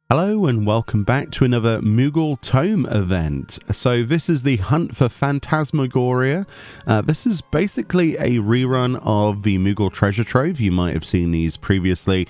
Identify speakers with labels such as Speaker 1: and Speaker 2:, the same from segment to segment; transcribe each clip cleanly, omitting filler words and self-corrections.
Speaker 1: Hello and welcome back to another Moogle Tome event. So this is the Hunt for Phantasmagoria. This is basically a rerun of the Moogle Treasure Trove. You might have seen these previously.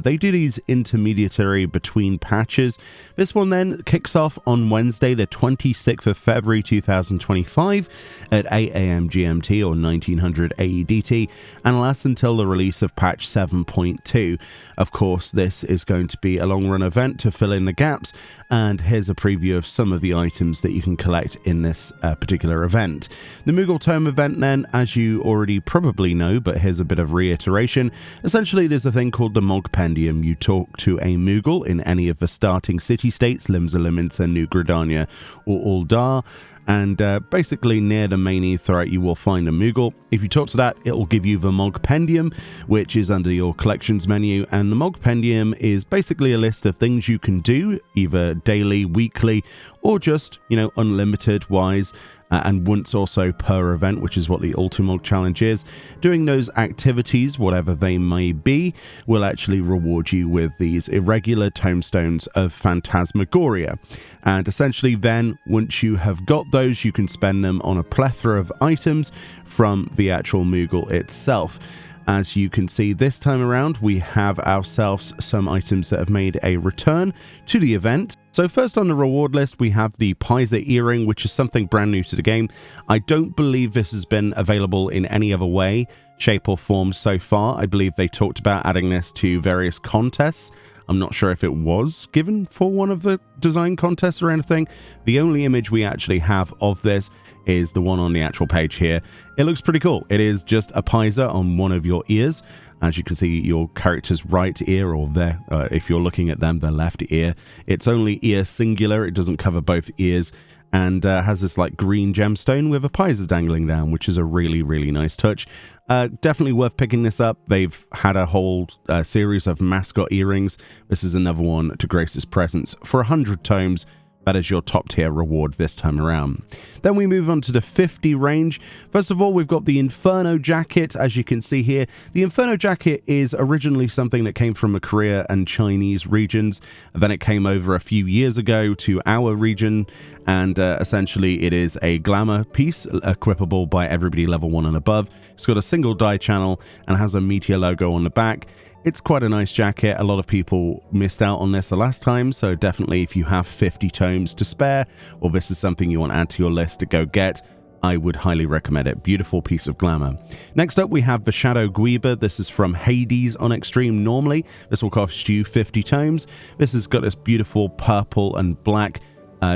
Speaker 1: They do these intermediary between patches. This one then kicks off on Wednesday the 26th of February 2025 at 8 AM GMT or 1900 AEDT and lasts until the release of patch 7.2. Of course, this is going to be a long run event to fill in the gaps, and here's a preview of some of the items that you can collect in this particular event. The Moogle Tome event then, as you already probably know, but here's a bit of reiteration, essentially there's a thing called the Mogpendium. You talk to a Moogle in any of the starting city-states, Limsa, Liminsa, New Gridania or Uldar, and basically near the main Aetheryte you will find a Moogle. If you talk to that, it will give you the Mogpendium, which is under your collections menu, and the Mogpendium is basically a list of things you can do, either daily, weekly, or just, unlimited wise, and once also per event, which is what the Ultimog Challenge is. Doing those activities, whatever they may be, will actually reward you with these irregular tomestones of Phantasmagoria. And essentially then, once you have got those, you can spend them on a plethora of items from the actual Moogle itself. As you can see this time around, we have ourselves some items that have made a return to the event. So first on the reward list, we have the Paiza earring, which is something brand new to the game. I don't believe this has been available in any other way, shape or form so far. I believe they talked about adding this to various contests. I'm not sure if it was given for one of the design contests or anything. The only image we actually have of this is the one on the actual page here. It looks pretty cool. It is just a Paiza on one of your ears. As you can see, your character's right ear, or their, if you're looking at them, their left ear. It's only ear singular. It doesn't cover both ears, and has this like green gemstone with a Paiza dangling down, which is a really, really nice touch. Definitely worth picking this up. They've had a whole series of mascot earrings. This is another one to grace its presence. For 100 tomes, that is your top tier reward this time around. Then we move on to the 50 range. First of all, we've got the Inferno Jacket, as you can see here. The Inferno Jacket is originally something that came from the Korea and Chinese regions. Then it came over a few years ago to our region, and essentially it is a glamour piece, equipable by everybody level 1 and above. It's got a single die channel and has a Meteor logo on the back. It's quite a nice jacket. A lot of people missed out on this the last time, so definitely if you have 50 tomes to spare, or this is something you want to add to your list to go get, I would highly recommend it. Beautiful piece of glamour. Next up, we have the Shadow Guiba. This is from Hades on Extreme normally. This will cost you 50 tomes. This has got this beautiful purple and black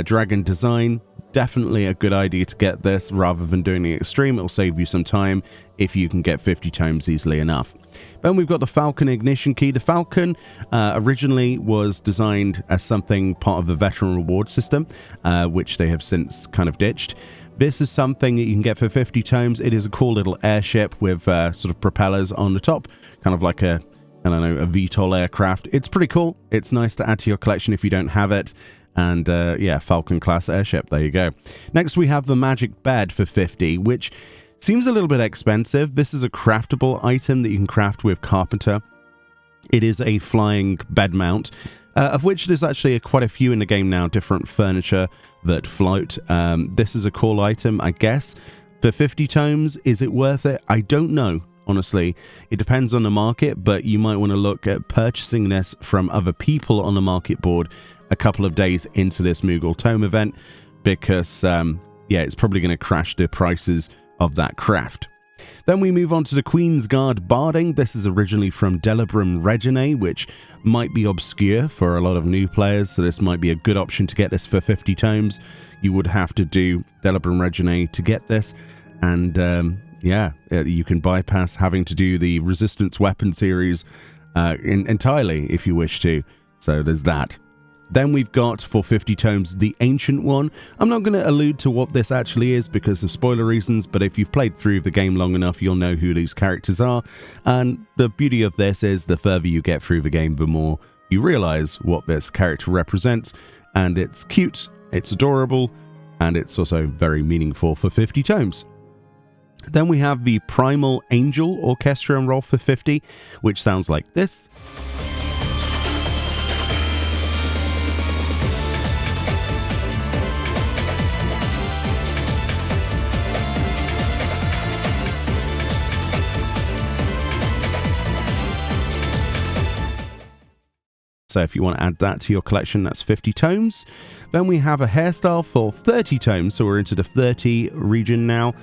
Speaker 1: dragon design. Definitely a good idea to get this rather than doing the Extreme. It'll save you some time if you can get 50 tomes easily enough. Then we've got the Falcon Ignition Key. The Falcon originally was designed as something part of the Veteran Reward system, which they have since kind of ditched. This is something that you can get for 50 tomes. It is a cool little airship with sort of propellers on the top, kind of like a VTOL aircraft. It's pretty cool. It's nice to add to your collection if you don't have it. And yeah, Falcon class airship, there you go. Next we have the Magic Bed for 50, which seems a little bit expensive. This is a craftable item that you can craft with Carpenter. It is a flying bed mount, of which there's actually quite a few in the game now, different furniture that float. This is a cool item, I guess. For 50 tomes, is it worth it? I don't know. Honestly, it depends on the market, but you might want to look at purchasing this from other people on the market board a couple of days into this Moogle Tome event, because yeah, it's probably going to crash the prices of that craft. Then we move on to the Queen's Guard Barding. This is originally from Delibrum Reginae, which might be obscure for a lot of new players, so this might be a good option to get this for 50 tomes. You would have to do Delibrum Reginae to get this, and yeah, you can bypass having to do the Resistance Weapon series entirely if you wish to. So there's that. Then we've got, for 50 tomes, the Ancient One. I'm not going to allude to what this actually is because of spoiler reasons, but if you've played through the game long enough, you'll know who these characters are. And the beauty of this is the further you get through the game, the more you realize what this character represents. And it's cute, it's adorable, and it's also very meaningful for 50 tomes. Then we have the Primal Angel Orchestra and roll for 50, which sounds like this. So if you want to add that to your collection, that's 50 tomes. Then we have a hairstyle for 30 tomes. So we're into the 30 region now,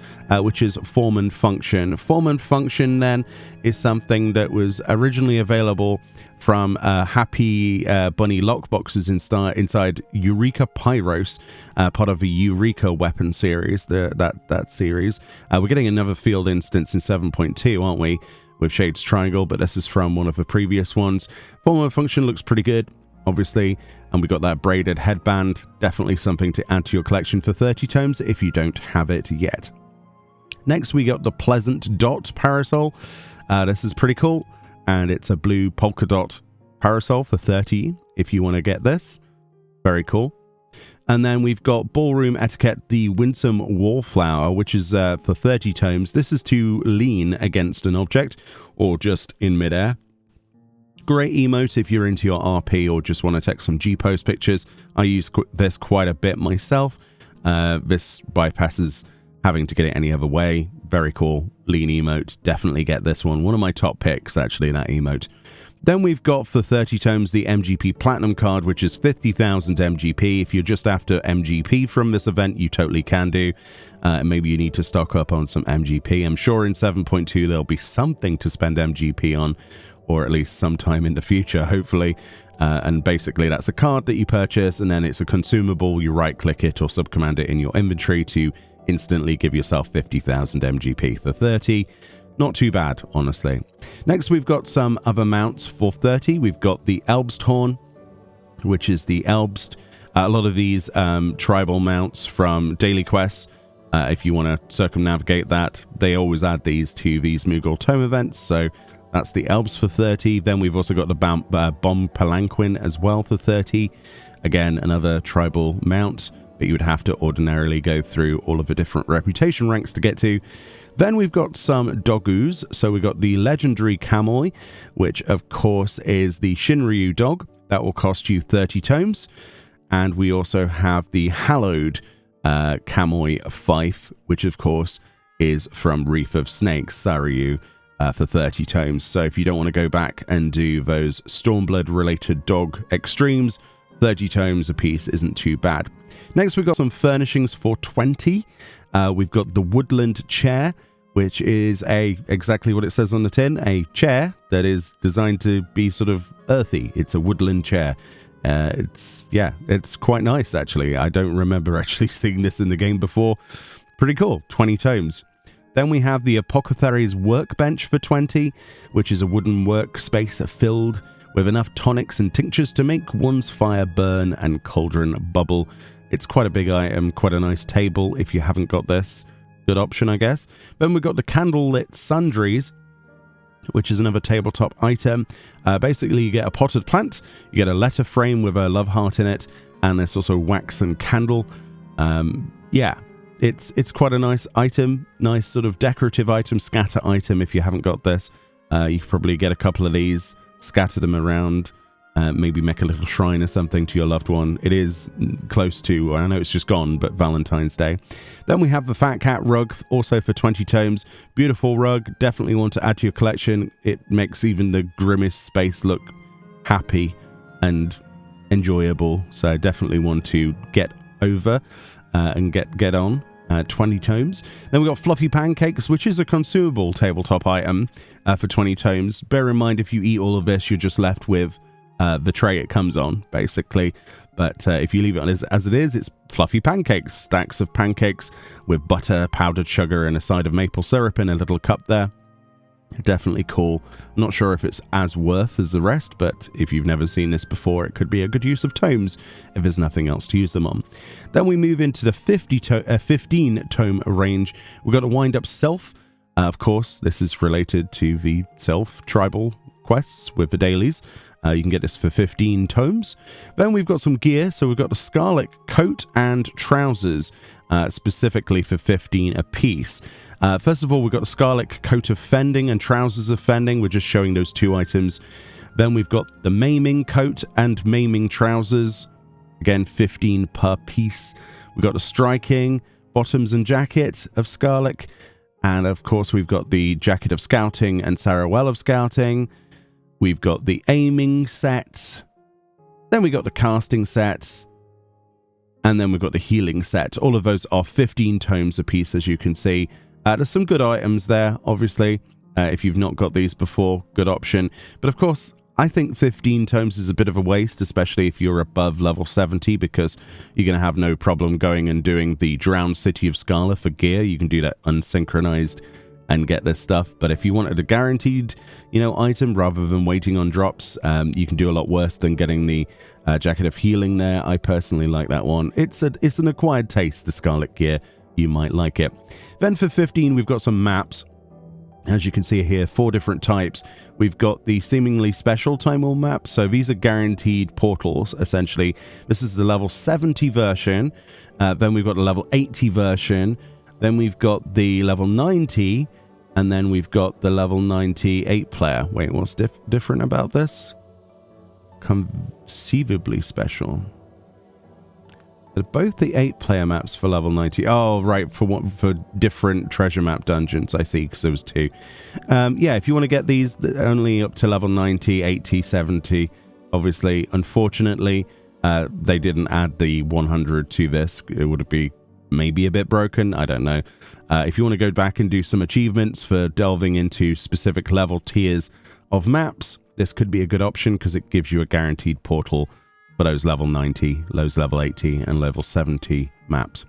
Speaker 1: which is Form and Function. Form and Function then is something that was originally available from Happy Bunny lockboxes inside Eureka Pyros, part of the Eureka weapon series, that series. We're getting another field instance in 7.2, aren't we? With Shades Triangle, but this is from one of the previous ones. Form and Function looks pretty good, obviously, and we got that braided headband. Definitely something to add to your collection for 30 tomes if you don't have it yet. Next, we got the Pleasant Dot Parasol. This is pretty cool, and it's a blue polka dot parasol for 30 if you want to get this. Very cool. And then we've got Ballroom Etiquette, the Winsome Wallflower, which is for 30 tomes. This is to lean against an object or just in midair. Great emote if you're into your RP or just want to take some G-pose pictures. I use this quite a bit myself. This bypasses having to get it any other way. Very cool. Lean emote. Definitely get this one. One of my top picks, actually, that emote. Then we've got for 30 tomes the MGP Platinum card, which is 50,000 MGP. If you're just after MGP from this event, you totally can do. Maybe you need to stock up on some MGP. I'm sure in 7.2 there'll be something to spend MGP on, or at least sometime in the future, hopefully. And basically that's a card that you purchase, and then it's a consumable. You right-click it or subcommand it in your inventory to instantly give yourself 50,000 MGP for 30. Not too bad, honestly. Next, we've got some other mounts for 30. We've got the Elbst Horn, which is the Elbst. A lot of these tribal mounts from daily quests, if you want to circumnavigate that, they always add these to these Moogle Tome events. So that's the Elbst for 30. Then we've also got the Bomb Palanquin as well for 30. Again, another tribal mount, but you would have to ordinarily go through all of the different reputation ranks to get to. Then we've got some Dogus. So we've got the Legendary Kamoi, which of course is the Shinryu dog. That will cost you 30 tomes. And we also have the Hallowed Kamoi Fife, which of course is from Reef of Snakes, Saryu, for 30 tomes. So if you don't want to go back and do those Stormblood related dog extremes, 30 tomes a piece isn't too bad. Next, we've got some furnishings for 20. We've got the Woodland Chair, which is exactly what it says on the tin, a chair that is designed to be sort of earthy. It's a woodland chair. It's quite nice, actually. I don't remember actually seeing this in the game before. Pretty cool. 20 tomes. Then we have the Apothecary's Workbench for 20, which is a wooden workspace filled with enough tonics and tinctures to make one's fire burn and cauldron bubble. It's quite a big item, quite a nice table if you haven't got this. Good option, I guess. Then we've got the Candlelit Sundries, which is another tabletop item. Basically, you get a potted plant, you get a letter frame with a love heart in it, and there's also wax and candle. It's quite a nice item, nice sort of decorative item, scatter item. If you haven't got this, you could probably get a couple of these, scatter them around, maybe make a little shrine or something to your loved one. It is close to, I know it's just gone, but Valentine's Day. Then we have the Fat Cat Rug, also for 20 tomes. Beautiful rug, definitely want to add to your collection. It makes even the grimmest space look happy and enjoyable, so definitely want to get over and get on. 20 tomes. Then we've got Fluffy Pancakes, which is a consumable tabletop item for 20 tomes. Bear in mind, if you eat all of this, you're just left with the tray it comes on, basically. But if you leave it on as it is, it's fluffy pancakes, stacks of pancakes with butter, powdered sugar, and a side of maple syrup in a little cup there. Definitely cool. I'm not sure if it's as worth as the rest, but if you've never seen this before, it could be a good use of tomes if there's nothing else to use them on. Then we move into the 15 tome range. We've got a Wind Up Self. Of course, this is related to the Self tribal quests with the dailies. You can get this for 15 tomes. Then we've got some gear. So we've got the Scarlet coat and trousers, specifically for 15 apiece. First of all, we've got the Scarlet coat of fending and trousers of fending. We're just showing those two items. Then we've got the maiming coat and maiming trousers. Again, 15 per piece. We've got the striking bottoms and jacket of Scarlet. And of course, we've got the jacket of scouting and Sarawell of scouting. We've got the aiming set, Then we got the casting set. And then we've got the healing set. All of those are 15 tomes apiece, as you can see. There's some good items there, obviously. If you've not got these before, good option. But of course, I think 15 tomes is a bit of a waste, especially if you're above level 70, because you're going to have no problem going and doing the Drowned City of Scala for gear. You can do that unsynchronized and get this stuff. But if you wanted a guaranteed, item rather than waiting on drops, you can do a lot worse than getting the Jacket of Healing there. I personally like that one. It's an acquired taste, the Scarlet Gear. You might like it. Then for 15, we've got some maps. As you can see here, 4 different types. We've got the seemingly special Time War map. So these are guaranteed portals, essentially. This is the level 70 version. Then we've got the level 80 version. Then we've got the level 90. And then we've got the level 98 player. Wait, what's different about this? Conceivably special. They're both the 8-player maps for level 90. Oh, right, for different treasure map dungeons. I see, because there was 2. Yeah, if you want to get these, only up to level 90, 80, 70. Obviously, unfortunately, they didn't add the 100 to this. It would be maybe a bit broken. I don't know. If you want to go back and do some achievements for delving into specific level tiers of maps, this could be a good option because it gives you a guaranteed portal for those level 90, those level 80, and level 70 maps.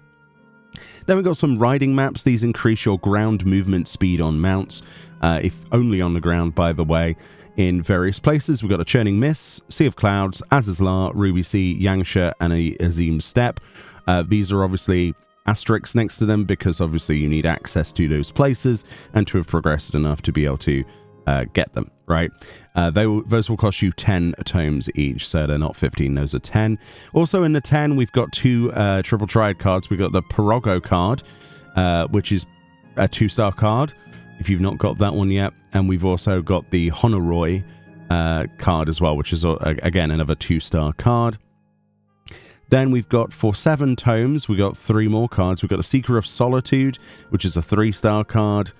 Speaker 1: Then we've got some riding maps. These increase your ground movement speed on mounts, if only on the ground, by the way, in various places. We've got a Churning Mists, Sea of Clouds, Azizlar, Ruby Sea, Yangsha, and a Azim Steppe. These are obviously asterisks next to them because obviously you need access to those places and to have progressed enough to be able to get them, right? Those will cost you 10 tomes each, so they're not 15, those are 10. Also in the 10, we've got 2 Triple Triad cards. We've got the Pirogo card, which is a 2-star card, if you've not got that one yet. And we've also got the Honoroi card as well, which is, again, another 2-star card. Then we've got, for 7 tomes, we've got 3 more cards. We've got the Seeker of Solitude, which is a 3-star card.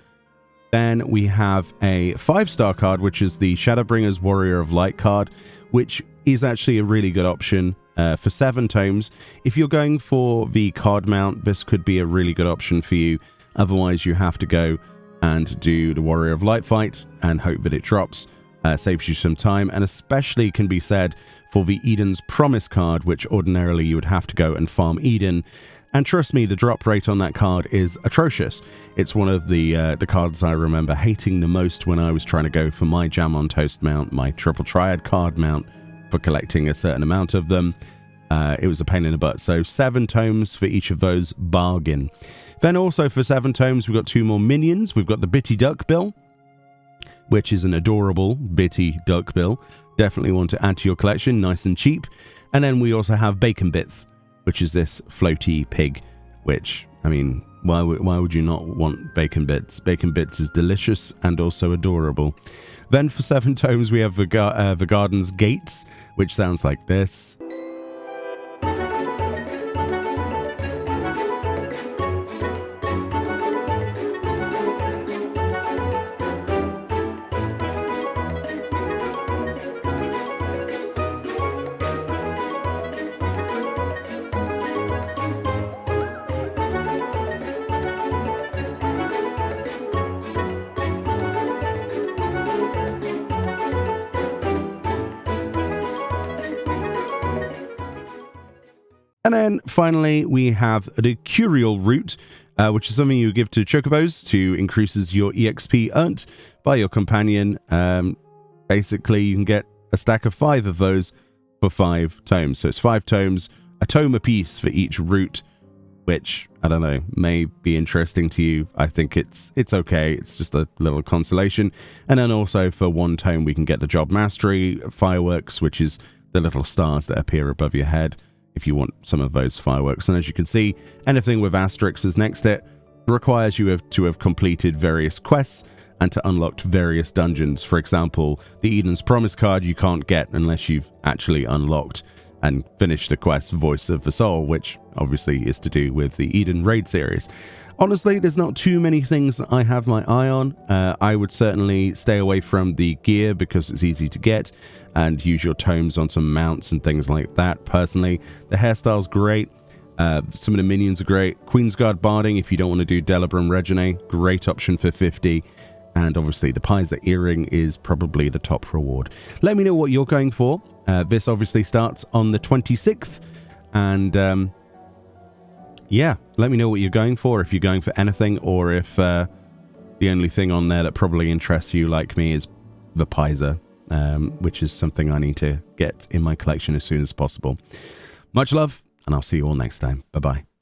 Speaker 1: Then we have a 5-star card, which is the Shadowbringer's Warrior of Light card, which is actually a really good option for 7 tomes. If you're going for the card mount, this could be a really good option for you. Otherwise, you have to go and do the Warrior of Light fight and hope that it drops. Saves you some time, and especially can be said for the Eden's Promise card, which ordinarily you would have to go and farm Eden. And trust me, the drop rate on that card is atrocious. It's one of the cards I remember hating the most when I was trying to go for my Jam on Toast mount, my Triple Triad card mount, for collecting a certain amount of them. It was a pain in the butt. So 7 tomes for each of those, bargain. Then also for 7 tomes, we've got 2 more minions. We've got the Bitty Duckbill, which is an adorable Bitty Duckbill. Definitely want to add to your collection, nice and cheap. And then we also have Bacon Bits, which is this floaty pig, which, I mean, why would you not want Bacon Bits? Bacon Bits is delicious and also adorable. Then for 7 tomes, we have the Garden's Gates, which sounds like this. And then finally, we have the Curial Root, which is something you give to Chocobos to increases your EXP earned by your companion. Basically, you can get a stack of 5 of those for 5 tomes. So it's 5 tomes, a tome apiece for each root, which, I don't know, may be interesting to you. I think it's okay. It's just a little consolation. And then also for 1 tome, we can get the Job Mastery Fireworks, which is the little stars that appear above your head, if you want some of those fireworks. And as you can see, anything with asterisks is next to it requires you to have completed various quests and to unlock various dungeons. For example, the Eden's Promise card you can't get unless you've actually unlocked and finish the quest Voice of the Soul, which obviously is to do with the Eden Raid series. Honestly, there's not too many things that I have my eye on. I would certainly stay away from the gear because it's easy to get, and use your tomes on some mounts and things like that. Personally, the hairstyle's great. Some of the minions are great. Queensguard Barding, if you don't want to do Delibram Regine, great option for 50. And obviously the Paiza earring is probably the top reward. Let me know what you're going for. This obviously starts on the 26th. And yeah, let me know what you're going for, if you're going for anything, or if the only thing on there that probably interests you like me is the Paiza, which is something I need to get in my collection as soon as possible. Much love, and I'll see you all next time. Bye-bye.